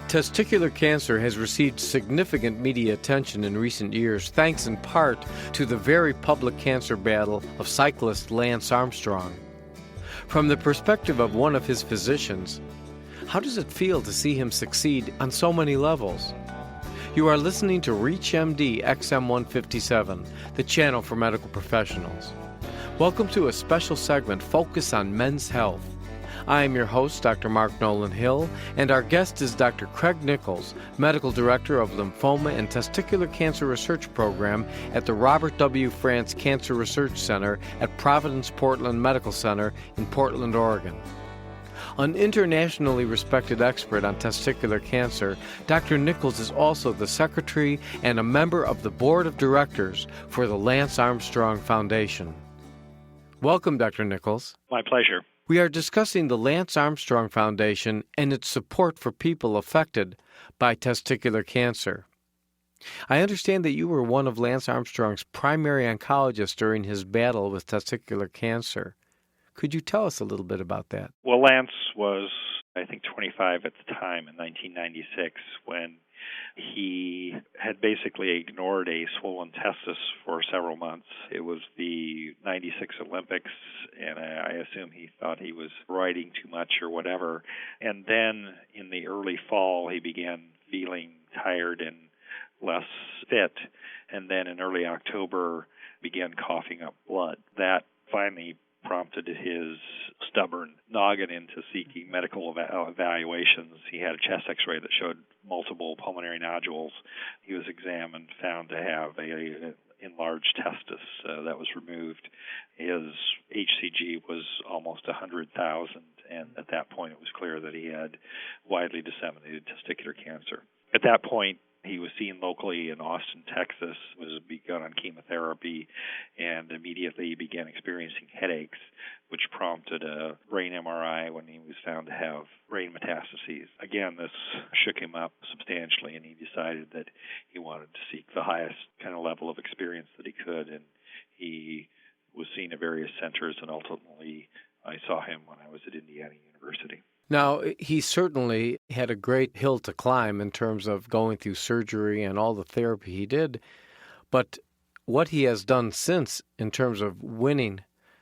Testicular cancer has received significant media attention in recent years, thanks in part to the very public cancer battle of cyclist Lance Armstrong. From the perspective of one of his physicians, how does it feel to see him succeed on so many levels? You are listening to ReachMD XM157, the channel for medical professionals. Welcome to a special segment focused on men's health. I am your host, Dr. Mark Nolan Hill, and our guest is Dr. Craig Nichols, Medical Director of Lymphoma and Testicular Cancer Research Program at the Robert W. France Cancer Research Center at Providence Portland Medical Center in Portland, Oregon. An internationally respected expert on testicular cancer, Dr. Nichols is also the Secretary and a member of the Board of Directors for the Lance Armstrong Foundation. Welcome, Dr. Nichols. My pleasure. We are discussing the Lance Armstrong Foundation and its support for people affected by testicular cancer. I understand that you were one of Lance Armstrong's primary oncologists during his battle with testicular cancer. Could you tell us a little bit about that? Well, Lance was, I think, 25 at the time in 1996 when he had basically ignored a swollen testis for several months. It was the 96 Olympics, and I assume he thought he was riding too much or whatever. And then in the early fall, he began feeling tired and less fit, and then in early October began coughing up blood. That finally prompted his stubborn noggin into seeking medical evaluations. He had a chest x-ray that showed multiple pulmonary nodules. He was examined, found to have a enlarged testis that was removed. His HCG was almost 100,000, and at that point it was clear that he had widely disseminated testicular cancer. At that point, he was seen locally in Austin, Texas, was begun on chemotherapy, and immediately began experiencing headaches, which prompted a brain MRI when he was found to have brain metastases. Again, this shook him up substantially, and he decided that he wanted to seek the highest kind of level of experience that he could, and he was seen at various centers, and ultimately I saw him when I was at Indiana University. Now, he certainly had a great hill to climb in terms of going through surgery and all the therapy he did, but what he has done since in terms of winning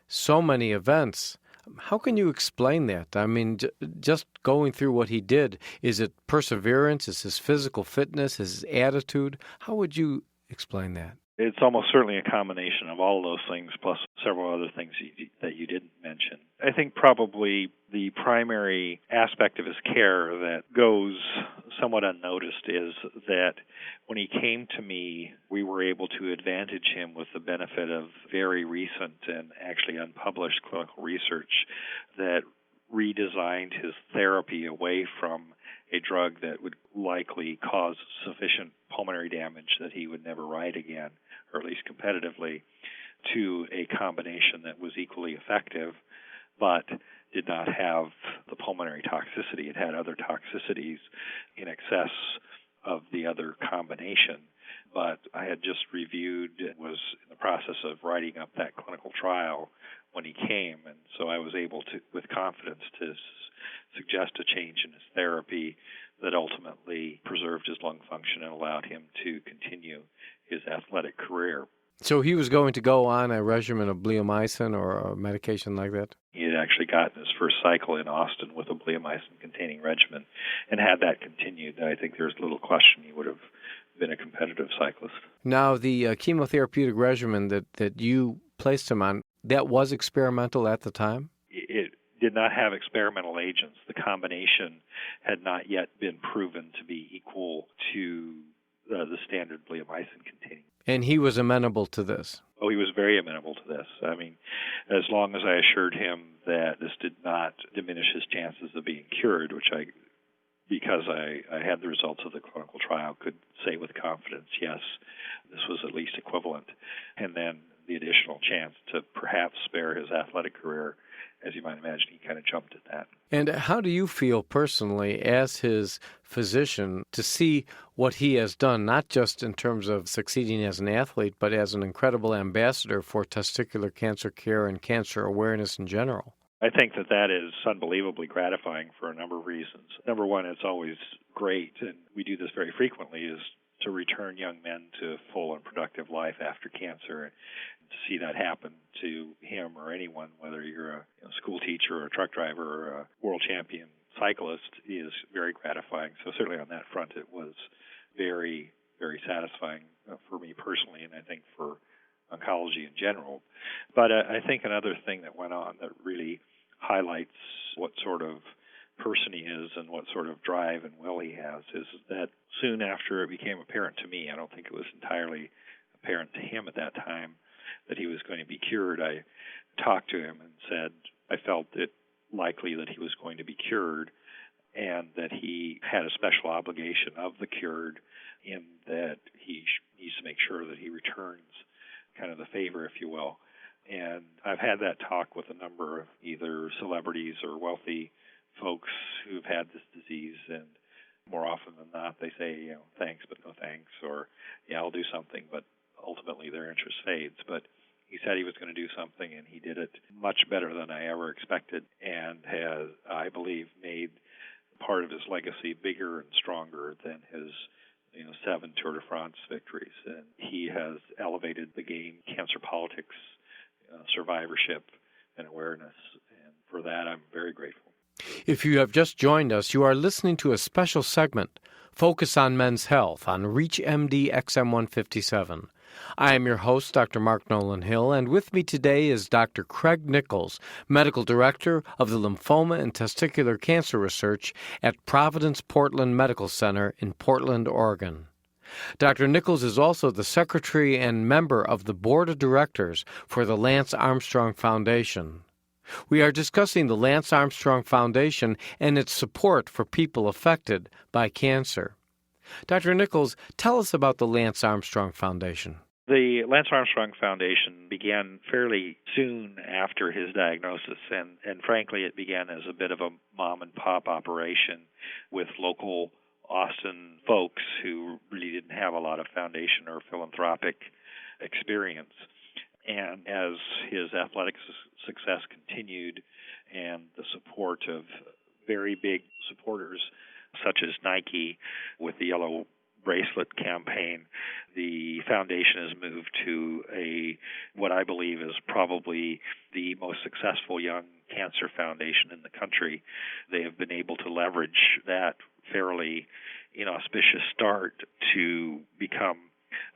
so many events, how can you explain that? I mean, just going through what he did, is it perseverance, is his physical fitness, his attitude? How would you explain that? It's almost certainly a combination of all of those things, plus several other things that you didn't mention. I think probably the primary aspect of his care that goes somewhat unnoticed is that when he came to me, we were able to advantage him with the benefit of very recent and actually unpublished clinical research that redesigned his therapy away from a drug that would likely cause sufficient pulmonary damage that he would never ride again, or at least competitively, to a combination that was equally effective, but did not have the pulmonary toxicity. It had other toxicities in excess of the other combination. But I had just reviewed, was in the process of writing up that clinical trial when he came, and so I was able to, with confidence, to suggest a change in his therapy that ultimately preserved his lung function and allowed him to continue his athletic career. So he was going to go on a regimen of bleomycin or a medication like that? He had actually gotten his first cycle in Austin with a bleomycin-containing regimen, and had that continued, I think there's little question he would have been a competitive cyclist. Now, the chemotherapeutic regimen that you placed him on, that was experimental at the time? It did not have experimental agents. The combination had not yet been proven to be equal to the standard bleomycin-containing. And he was amenable to this? Oh, he was very amenable to this. I mean, as long as I assured him that this did not diminish his chances of being cured, which because I had the results of the clinical trial, could say with confidence, yes, this was at least equivalent. And then the additional chance to perhaps spare his athletic career, as you might imagine, he kind of jumped at that. And how do you feel personally as his physician to see what he has done, not just in terms of succeeding as an athlete, but as an incredible ambassador for testicular cancer care and cancer awareness in general? I think that is unbelievably gratifying for a number of reasons. Number one, it's always great, and we do this very frequently, is to return young men to full and productive life after cancer. And to see that happen to him or anyone, whether you're a school teacher or a truck driver or a world champion cyclist, is very gratifying. So certainly on that front, it was very, very satisfying for me personally, and I think for oncology in general. But I think another thing that went on that really highlights what sort of person he is and what sort of drive and will he has is that soon after it became apparent to me, I don't think it was entirely apparent to him at that time, that he was going to be cured, I talked to him and said I felt it likely that he was going to be cured and that he had a special obligation of the cured in that he needs to make sure that he returns kind of the favor, if you will. And I've had that talk with a number of either celebrities or wealthy folks who've had this disease, and more often than not, they say, thanks, but no thanks, or, yeah, I'll do something, but ultimately their interest fades. But he said he was going to do something, and he did it much better than I ever expected, and has, I believe, made part of his legacy bigger and stronger than his 7 Tour de France victories. And he has elevated the game, cancer politics, survivorship, and awareness. And for that, I'm very grateful. If you have just joined us, you are listening to a special segment, Focus on Men's Health, on ReachMD XM157. I am your host, Dr. Mark Nolan Hill, and with me today is Dr. Craig Nichols, Medical Director of the Lymphoma and Testicular Cancer Research at Providence Portland Medical Center in Portland, Oregon. Dr. Nichols is also the Secretary and member of the Board of Directors for the Lance Armstrong Foundation. We are discussing the Lance Armstrong Foundation and its support for people affected by cancer. Dr. Nichols, tell us about the Lance Armstrong Foundation. The Lance Armstrong Foundation began fairly soon after his diagnosis, and frankly, it began as a bit of a mom-and-pop operation with local Austin folks who really didn't have a lot of foundation or philanthropic experience. And as his athletic success continued and the support of very big supporters such as Nike with the Yellow Bracelet campaign, the foundation has moved to what I believe is probably the most successful young cancer foundation in the country. They have been able to leverage that fairly inauspicious start to become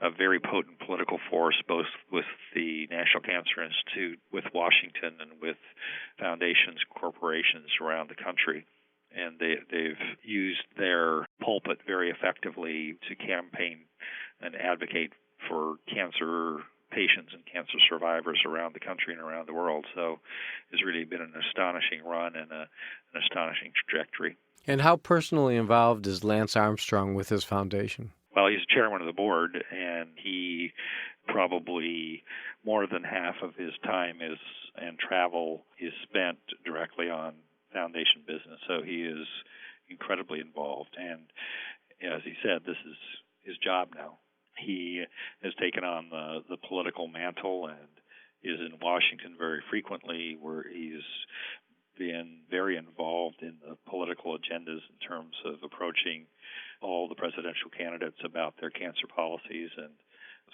a very potent political force, both with the National Cancer Institute, with Washington, and with foundations, corporations around the country. And they've used their pulpit very effectively to campaign and advocate for cancer patients and cancer survivors around the country and around the world. So it's really been an astonishing run and an astonishing trajectory. And how personally involved is Lance Armstrong with his foundation? Well, he's chairman of the board, and he probably more than half of his time and travel is spent directly on foundation business. So he is incredibly involved. And as he said, this is his job now. He has taken on the political mantle and is in Washington very frequently, where he's been very involved in the political agendas in terms of approaching all the presidential candidates about their cancer policies and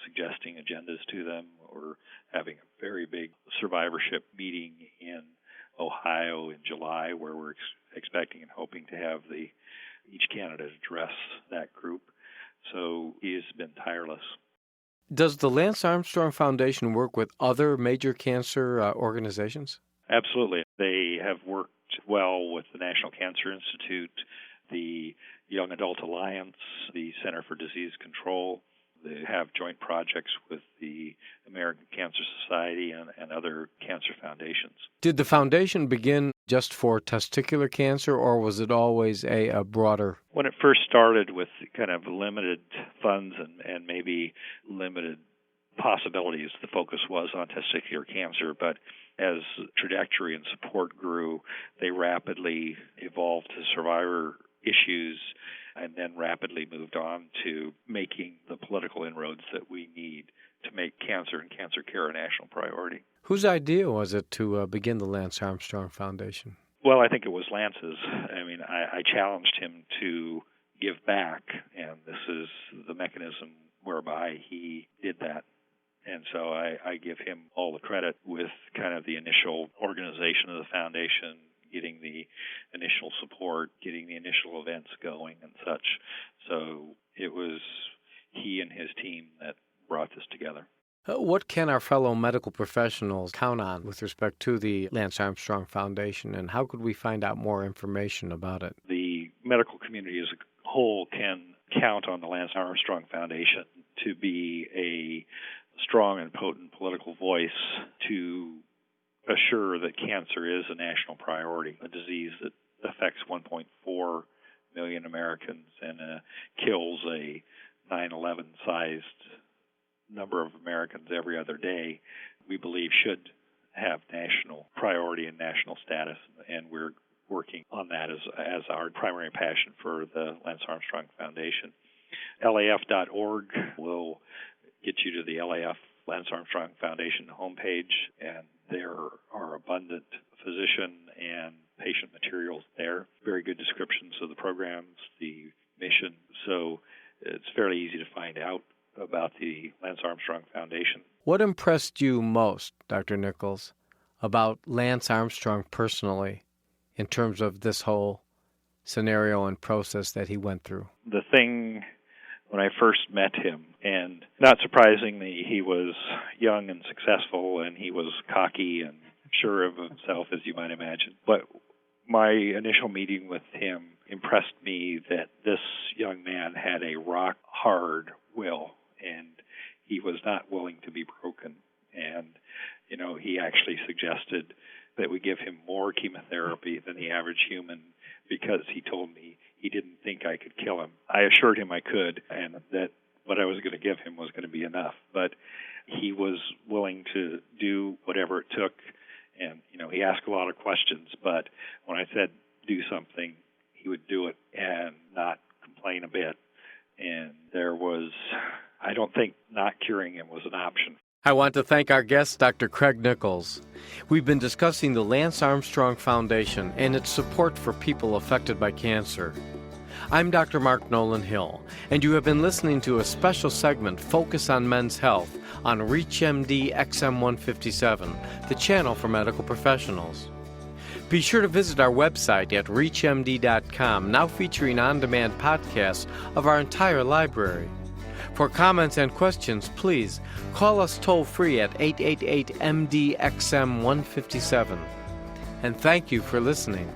suggesting agendas to them, or having a very big survivorship meeting in Ohio in July, where we're expecting and hoping to have each candidate address that group. So he has been tireless. Does the Lance Armstrong Foundation work with other major cancer organizations? Absolutely. They have worked well with the National Cancer Institute, the Young Adult Alliance, the Center for Disease Control. They have joint projects with the American Cancer Society and other cancer foundations. Did the foundation begin just for testicular cancer, or was it always a broader? When it first started with kind of limited funds and maybe limited possibilities, the focus was on testicular cancer, but as trajectory and support grew, they rapidly evolved to survivor issues and then rapidly moved on to making the political inroads that we need to make cancer and cancer care a national priority. Whose idea was it to begin the Lance Armstrong Foundation? Well, I think it was Lance's. I challenged him to give back, and this is the mechanism whereby he did that. And so I give him all the credit with kind of the initial organization of the foundation, getting the initial support, getting the initial events going and such. So it was he and his team that brought this together. What can our fellow medical professionals count on with respect to the Lance Armstrong Foundation, and how could we find out more information about it? The medical community as a whole can count on the Lance Armstrong Foundation to be a strong and potent political voice to assure that cancer is a national priority, a disease that affects 1.4 million Americans and kills a 9/11-sized number of Americans every other day. We believe should have national priority and national status, and we're working on that as our primary passion for the Lance Armstrong Foundation. LAF.org will get you to the LAF Lance Armstrong Foundation homepage, and there are abundant physician and patient materials there. Very good descriptions of the programs, the mission. So it's fairly easy to find out about the Lance Armstrong Foundation. What impressed you most, Dr. Nichols, about Lance Armstrong personally in terms of this whole scenario and process that he went through? The thing when I first met him, and not surprisingly, he was young and successful, and he was cocky and sure of himself, as you might imagine. But my initial meeting with him impressed me that this young man had a rock-hard will, and he was not willing to be broken. And, he actually suggested that we give him more chemotherapy than the average human because he told me he didn't think I could kill him. I assured him I could, and that what I was going to give him was going to be enough. But he was willing to do whatever it took, and, he asked a lot of questions, but when I said do something, he would do it and not complain a bit. And there was, I don't think not curing him was an option. I want to thank our guest, Dr. Craig Nichols. We've been discussing the Lance Armstrong Foundation and its support for people affected by cancer. I'm Dr. Mark Nolan Hill, and you have been listening to a special segment, Focus on Men's Health, on ReachMD XM157, the channel for medical professionals. Be sure to visit our website at reachmd.com, now featuring on-demand podcasts of our entire library. For comments and questions, please call us toll-free at 888-MD-XM157. And thank you for listening.